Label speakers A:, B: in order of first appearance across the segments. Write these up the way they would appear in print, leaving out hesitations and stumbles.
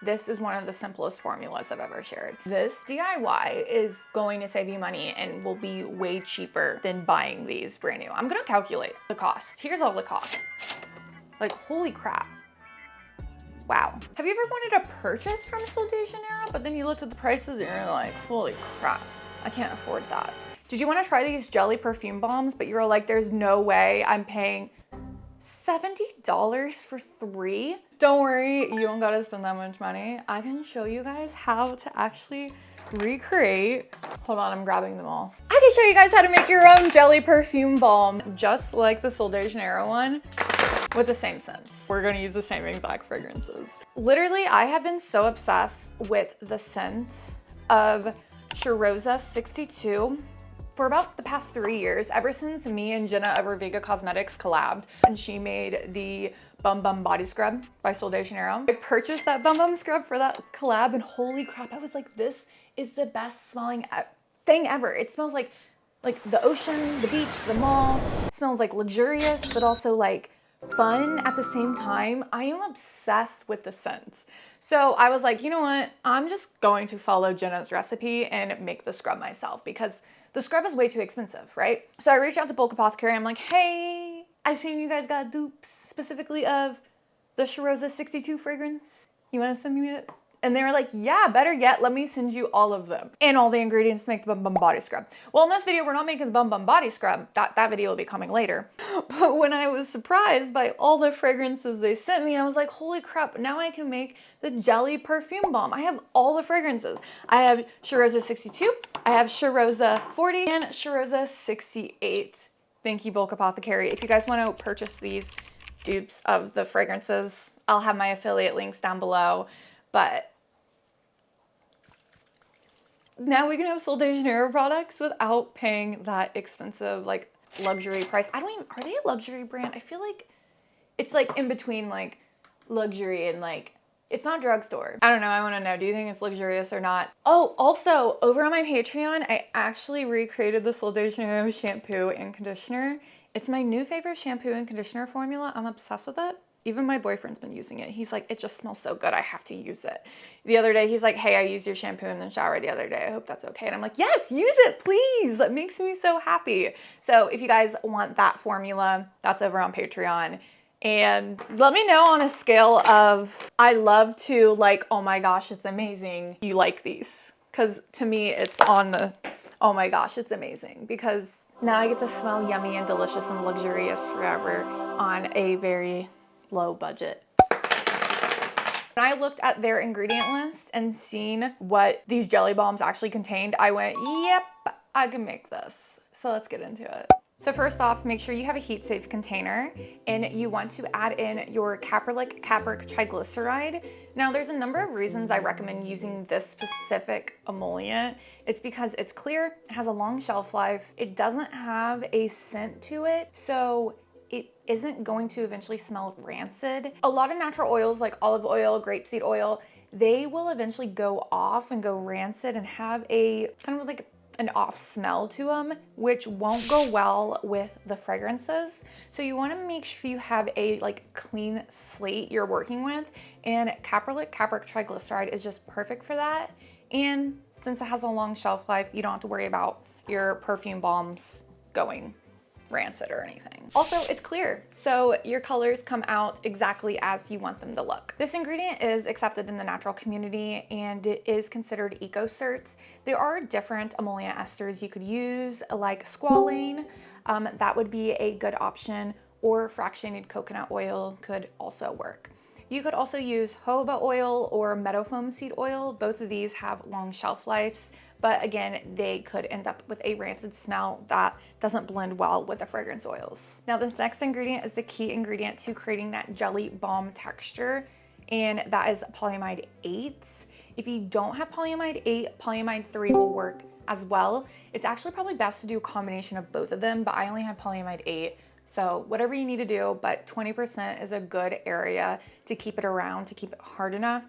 A: This is one of the simplest formulas I've ever shared. This DIY is going to save you money and will be way cheaper than buying these brand new. I'm gonna calculate the cost. Here's all the costs. Like, holy crap. Wow. Have you ever wanted to purchase from Sol De Janeiro, but then you looked at the prices and you're like, holy crap, I can't afford that. Did you want to try these jelly perfume balms, but you're like, there's no way I'm paying $70 for 3? Don't worry, you don't gotta spend that much money. I can show you guys how to actually recreate. Hold on, I'm grabbing them all. I can show you guys how to make your own jelly perfume balm, just like the Sol De Janeiro one, with the same scents. We're gonna use the same exact fragrances. Literally, I have been so obsessed with the scent of Cheirosa 62 for about the past 3 years, ever since me and Jenna of Vega Cosmetics collabed and she made the Bum Bum Body Scrub by Sol De Janeiro. I purchased that Bum Bum Scrub for that collab and holy crap, I was like, this is the best smelling thing ever. It smells like the ocean, the beach, the mall. It smells like luxurious, but also like fun at the same time. I am obsessed with the scent. So I was like, you know what? I'm just going to follow Jenna's recipe and make the scrub myself because the scrub is way too expensive, right? So I reached out to Bulk Apothecary. I'm like, hey, I seen you guys got dupes specifically of the Cheirosa 62 fragrance. You want to send me it? And they were like, yeah, better yet, let me send you all of them and all the ingredients to make the Bum Bum Body Scrub. Well, in this video, we're not making the Bum Bum Body Scrub. That video will be coming later. But when I was surprised by all the fragrances they sent me, I was like, holy crap, now I can make the jelly perfume balm. I have all the fragrances. I have Cheirosa 62, I have Cheirosa 40, and Cheirosa 68. Thank you, Bulk Apothecary. If you guys want to purchase these dupes of the fragrances, I'll have my affiliate links down below. But now we can have Sol De Janeiro products without paying that expensive, like, luxury price. I don't even, are they a luxury brand? I feel like it's like in between like luxury and like, it's not drugstore. I don't know, I wanna know, do you think it's luxurious or not? Oh, also, over on my Patreon, I actually recreated the Sol De Janeiro shampoo and conditioner. It's my new favorite shampoo and conditioner formula. I'm obsessed with it. Even my boyfriend's been using it. He's like, it just smells so good, I have to use it. The other day, he's like, hey, I used your shampoo in the shower the other day. I hope that's okay. And I'm like, yes, use it, please. That makes me so happy. So if you guys want that formula, that's over on Patreon. And let me know on a scale of, I love to, like, oh my gosh, it's amazing, you like these. Because to me, it's on the, oh my gosh, it's amazing. Because now I get to smell yummy and delicious and luxurious forever on a very low budget. When I looked at their ingredient list and seen what these jelly balms actually contained, I went, yep, I can make this. So let's get into it. So first off, make sure you have a heat safe container and you want to add in your Caprylic Triglyceride. Now there's a number of reasons I recommend using this specific emollient. It's because it's clear, it has a long shelf life, it doesn't have a scent to it, so it isn't going to eventually smell rancid. A lot of natural oils like olive oil, grapeseed oil, they will eventually go off and go rancid and have a kind of like an off smell to them, which won't go well with the fragrances. So you wanna make sure you have a like clean slate you're working with, and Caprylic Triglyceride is just perfect for that. And since it has a long shelf life, you don't have to worry about your perfume balms going rancid or anything. Also, it's clear, so your colors come out exactly as you want them to look. This ingredient is accepted in the natural community and it is considered eco-cert. There are different emollient esters you could use, like squalane, that would be a good option, or fractionated coconut oil could also work. You could also use jojoba oil or meadowfoam seed oil. Both of these have long shelf lives, but again, they could end up with a rancid smell that doesn't blend well with the fragrance oils. Now, this next ingredient is the key ingredient to creating that jelly balm texture, and that is polyamide 8. If you don't have polyamide 8, polyamide 3 will work as well. It's actually probably best to do a combination of both of them, but I only have polyamide 8. So whatever you need to do, but 20% is a good area to keep it around, to keep it hard enough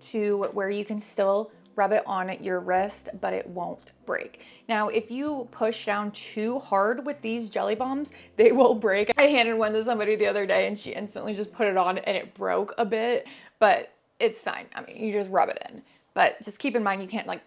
A: to where you can still rub it on your wrist, but it won't break. Now, if you push down too hard with these jelly bombs, they will break. I handed one to somebody the other day and she instantly just put it on and it broke a bit, but it's fine. I mean, you just rub it in. But just keep in mind, you can't like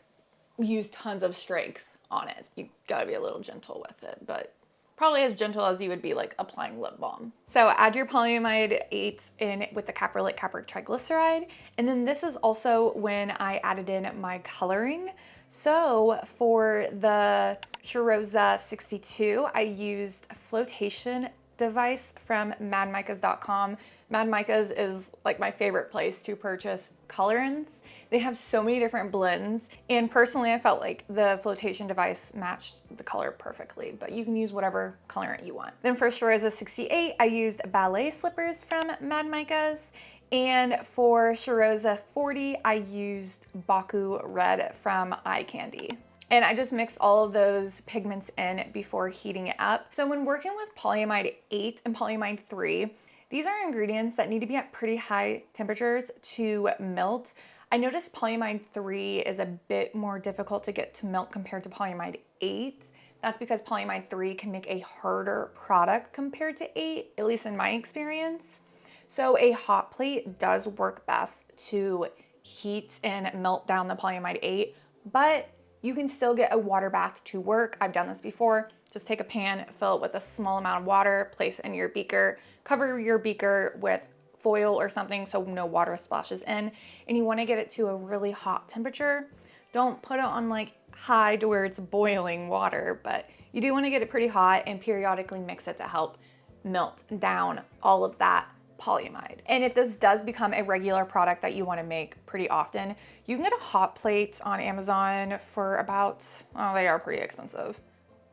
A: use tons of strength on it. You gotta be a little gentle with it, but probably as gentle as you would be like applying lip balm. So add your polyamide 8 in with the Caprylic Triglyceride. And then this is also when I added in my coloring. So for the Cheirosa 62, I used a flotation device from madmicas.com. Mad Micas is like my favorite place to purchase colorants. They have so many different blends, and personally I felt like the flotation device matched the color perfectly, but you can use whatever colorant you want. Then for Cheirosa 68, I used ballet slippers from Mad Micas, and for Cheirosa 40, I used Baku Red from Eye Candy. And I just mixed all of those pigments in before heating it up. So when working with polyamide 8 and polyamide 3, these are ingredients that need to be at pretty high temperatures to melt. I noticed polyamide 3 is a bit more difficult to get to melt compared to polyamide 8. That's because polyamide 3 can make a harder product compared to 8, at least in my experience. So a hot plate does work best to heat and melt down the polyamide 8, but you can still get a water bath to work. I've done this before. Just take a pan, fill it with a small amount of water, place it in your beaker, cover your beaker with foil or something so no water splashes in, and you want to get it to a really hot temperature. Don't put it on like high to where it's boiling water, but you do want to get it pretty hot and periodically mix it to help melt down all of that polyamide. And if this does become a regular product that you want to make pretty often, you can get a hot plate on Amazon for about, oh, they are pretty expensive.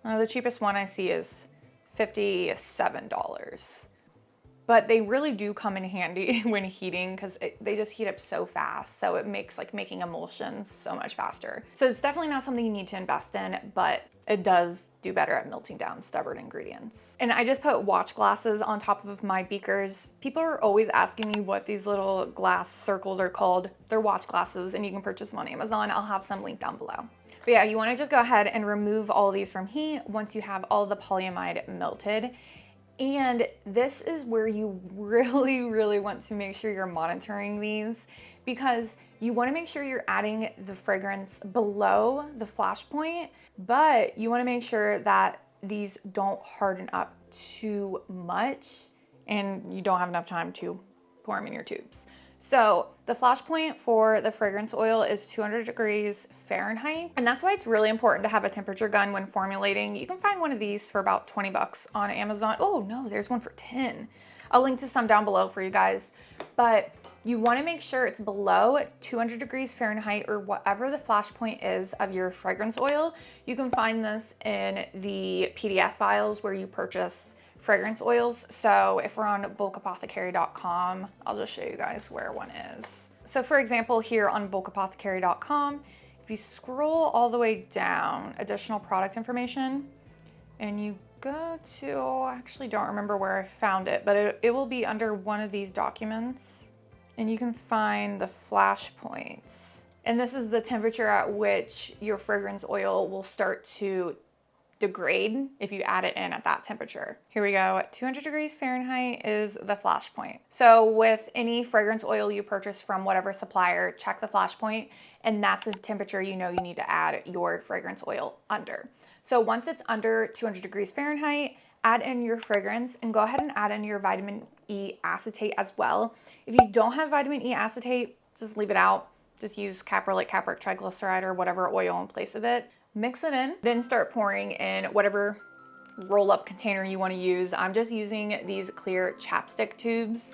A: The cheapest one I see is $57. But they really do come in handy when heating because they just heat up so fast. So it makes like making emulsions so much faster. So it's definitely not something you need to invest in, but it does do better at melting down stubborn ingredients. And I just put watch glasses on top of my beakers. People are always asking me what these little glass circles are called. They're watch glasses and you can purchase them on Amazon. I'll have some linked down below. But yeah, you wanna just go ahead and remove all of these from heat once you have all the polyamide melted. And this is where you really, really want to make sure you're monitoring these because you want to make sure you're adding the fragrance below the flash point, but you want to make sure that these don't harden up too much and you don't have enough time to pour them in your tubes. So the flash point for the fragrance oil is 200 degrees Fahrenheit. And that's why it's really important to have a temperature gun when formulating. You can find one of these for about 20 bucks on Amazon. Oh no, there's one for 10. I'll link to some down below for you guys. But you wanna make sure it's below 200 degrees Fahrenheit or whatever the flash point is of your fragrance oil. You can find this in the PDF files where you purchase fragrance oils. So if we're on bulkapothecary.com, I'll just show you guys where one is. So for example, here on bulkapothecary.com, if you scroll all the way down, additional product information, and you go to, I actually don't remember where I found it, but it will be under one of these documents, and you can find the flash points. And this is the temperature at which your fragrance oil will start to degrade if you add it in at that temperature. Here we go. 200 degrees Fahrenheit is the flash point. So with any fragrance oil you purchase from whatever supplier, check the flash point, and that's the temperature you know you need to add your fragrance oil under. So once it's under 200 degrees Fahrenheit, add in your fragrance and go ahead and add in your vitamin E acetate as well. If you don't have vitamin E acetate, just leave it out. Just use Caprylic triglyceride or whatever oil in place of it. Mix it in, then start pouring in whatever roll-up container you want to use. I'm just using these clear chapstick tubes.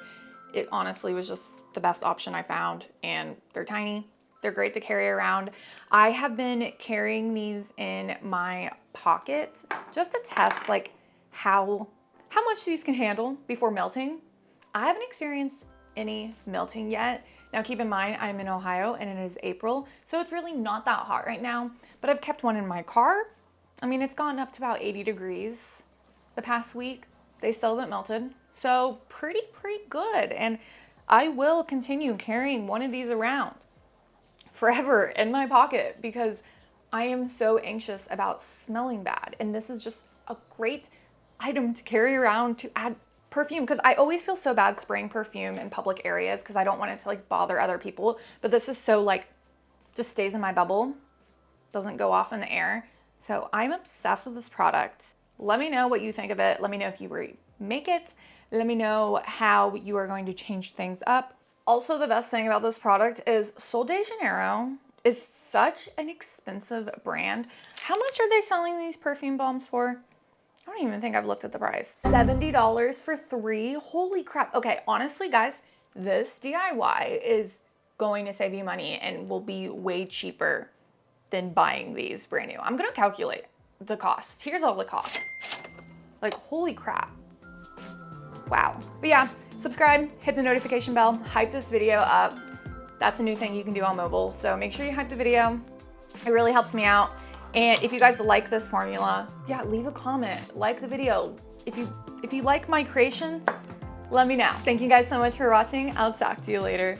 A: It honestly was just the best option I found, and they're tiny. They're great to carry around. I have been carrying these in my pocket just to test like how much these can handle before melting. I haven't experienced any melting yet. Now keep in mind, I'm in Ohio and it is April, so it's really not that hot right now, but I've kept one in my car. I mean, it's gone up to about 80 degrees the past week. They still haven't melted, so pretty good. And I will continue carrying one of these around forever in my pocket because I am so anxious about smelling bad. And this is just a great item to carry around to add perfume, because I always feel so bad spraying perfume in public areas because I don't want it to like bother other people. But this is so like, just stays in my bubble, doesn't go off in the air. So I'm obsessed with this product. Let me know what you think of it. Let me know if you remake it. Let me know how you are going to change things up. Also, the best thing about this product is Sol De Janeiro is such an expensive brand. How much are they selling these perfume balms for? I don't even think I've looked at the price. $70 for 3. Holy crap. Okay, honestly, guys, this DIY is going to save you money and will be way cheaper than buying these brand new. I'm gonna calculate the cost. Here's all the costs. Like, holy crap. Wow. But yeah, subscribe, hit the notification bell, hype this video up. That's a new thing you can do on mobile. So make sure you hype the video. It really helps me out. And if you guys like this formula, yeah, leave a comment, like the video. If you like my creations, let me know. Thank you guys so much for watching. I'll talk to you later.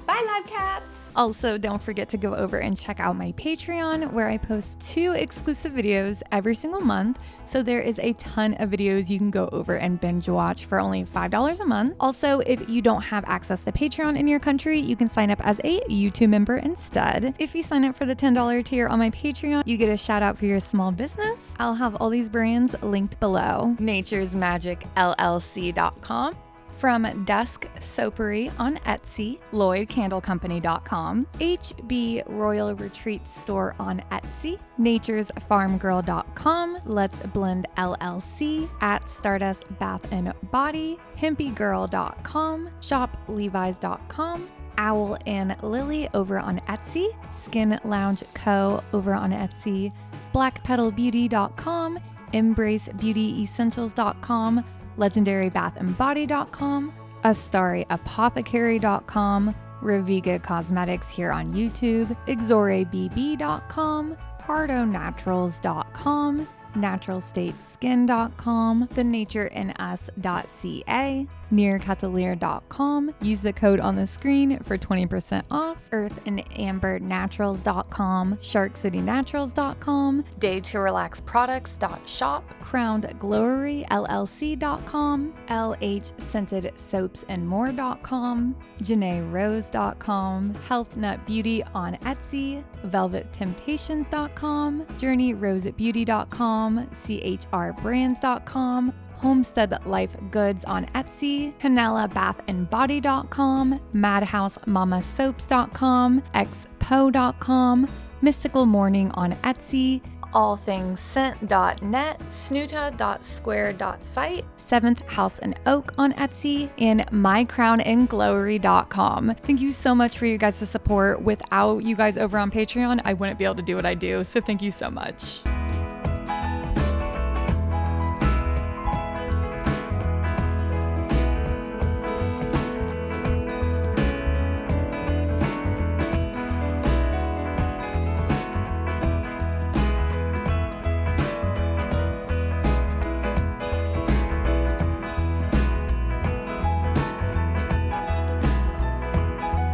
A: Bye, live cats. Also, don't forget to go over and check out my Patreon, where I post 2 exclusive videos every single month. So there is a ton of videos you can go over and binge watch for only $5 a month. Also, if you don't have access to Patreon in your country, you can sign up as a YouTube member instead. If you sign up for the $10 tier on my Patreon, you get a shout out for your small business. I'll have all these brands linked below. naturesmagicllc.com. From Dusk Soapery on Etsy, LloydCandleCompany.com, HB Royal Retreat Store on Etsy, NaturesFarmGirl.com, Let's Blend LLC, at Stardust Bath and Body, HempyGirl.com, ShopLevi's.com, Owl and Lily over on Etsy, Skin Lounge Co. over on Etsy, BlackPetalBeauty.com, EmbraceBeautyEssentials.com, LegendaryBathAndBody.com, AstariApothecary.com, Reviga Cosmetics here on YouTube, XoreBB.com, PardoNaturals.com, NaturalStateSkin.com, TheNatureInUs.ca, NearCatalier.com. Use the code on the screen for 20% off. EarthAndAmberNaturals.com, SharkCityNaturals.com, DayToRelaxProducts.shop, CrownedGloryLLC.com, LHScentedSoapsAndMore.com, JanaeRose.com, HealthNutBeauty on Etsy, VelvetTemptations.com, JourneyRoseBeauty.com, CHRBrands.com, Homestead Life Goods on Etsy, CanellaBathandBody.com, MadhouseMamaSoaps.com, XPO.com, Mystical Morning on Etsy, allthingsscent.net, snoota.square.site, 7th House and Oak on Etsy, and mycrownandglory.com. Thank you so much for you guys' support. Without you guys over on Patreon, I wouldn't be able to do what I do. So thank you so much.